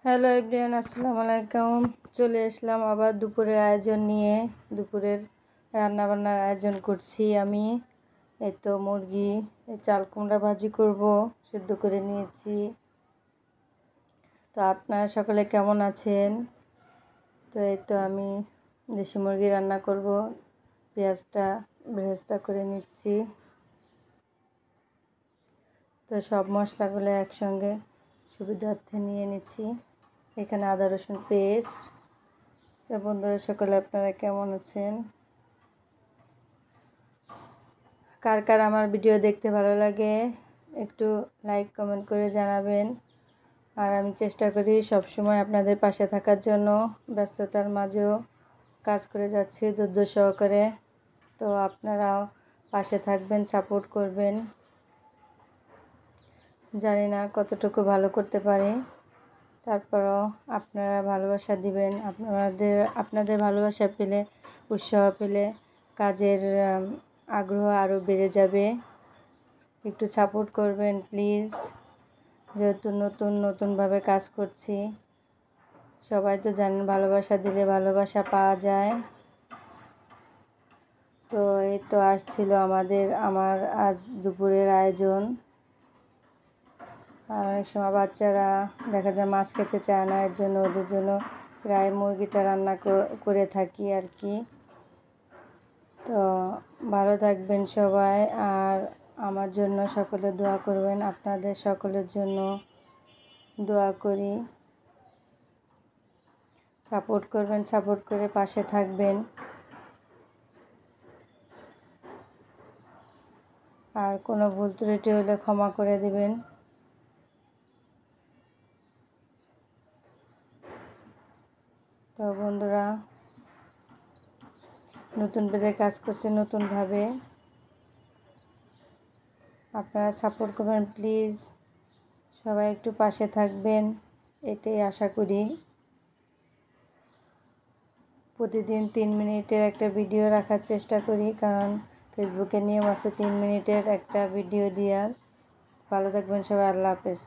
Hello everyone, আসসালামু আলাইকুম। চলে আসলাম আবার দুপুরের আয়োজন নিয়ে। দুপুরের রান্নাবান্নার আয়োজন করছি আমি। এই তো মুরগি, চাল কুমড়া ভাজি করব, সিদ্ধ করে নিয়েছি। তো আপনারা সকলে কেমন আছেন? তো এই তো আমি দেশি মুরগি রান্না করব, পেঁয়াজটা বেরেস্তা করে নিচ্ছি। তো সব মশলাগুলো একসঙ্গে সুবিধার্থে নিয়ে নিচ্ছি। এখানে আদা রসুন পেস্ট। তো বন্ধুরা সকলে আপনারা কেমন আছেন? কার কার আমার ভিডিও দেখতে ভালো লাগে একটু লাইক কমেন্ট করে জানাবেন। আর আমি চেষ্টা করি সবসময় আপনাদের পাশে থাকার জন্য। ব্যস্ততার মাঝেও কাজ করে যাচ্ছি ধৈর্য সহকারে। তো আপনারাও পাশে থাকবেন, সাপোর্ট করবেন। জানি না কতটুকু ভালো করতে পারি, তারপরও আপনারা ভালোবাসা দিবেন। আপনাদের ভালোবাসা পেলে, উৎসাহ পেলে কাজের আগ্রহ আরও বেড়ে যাবে। একটু সাপোর্ট করবেন প্লিজ, যেহেতু নতুনভাবে কাজ করছি। সবাই তো জানেন ভালোবাসা দিলে ভালোবাসা পাওয়া যায়। তো এই তো আসছিল আমার আজ দুপুরের আয়োজন। আর অনেক সময় বাচ্চারা দেখা যায় মাছ খেতে চায় না, এর জন্য ওদের জন্য প্রায় মুরগিটা রান্না করে থাকি আর কি। তো ভালো থাকবেন সবাই, আর আমার জন্য সকলে দোয়া করবেন। আপনাদের সকলের জন্য দোয়া করি। সাপোর্ট করবেন, সাপোর্ট করে পাশে থাকবেন। আর কোনো ভুল ত্রুটি হলে ক্ষমা করে দিবেন। তো বন্ধুরা, নতুন পেজে কাজ করছে নতুনভাবে, আপনারা সাপোর্ট করবেন প্লিজ। সবাই একটু পাশে থাকবেন, এটাই আশা করি। প্রতিদিন 3 মিনিটের একটা ভিডিও রাখার চেষ্টা করি, কারণ ফেসবুকে নিয়ম আছে 3 মিনিটের একটা ভিডিও দেওয়ার। ভালো থাকবেন সবাই, আল্লাহ হাফেজ।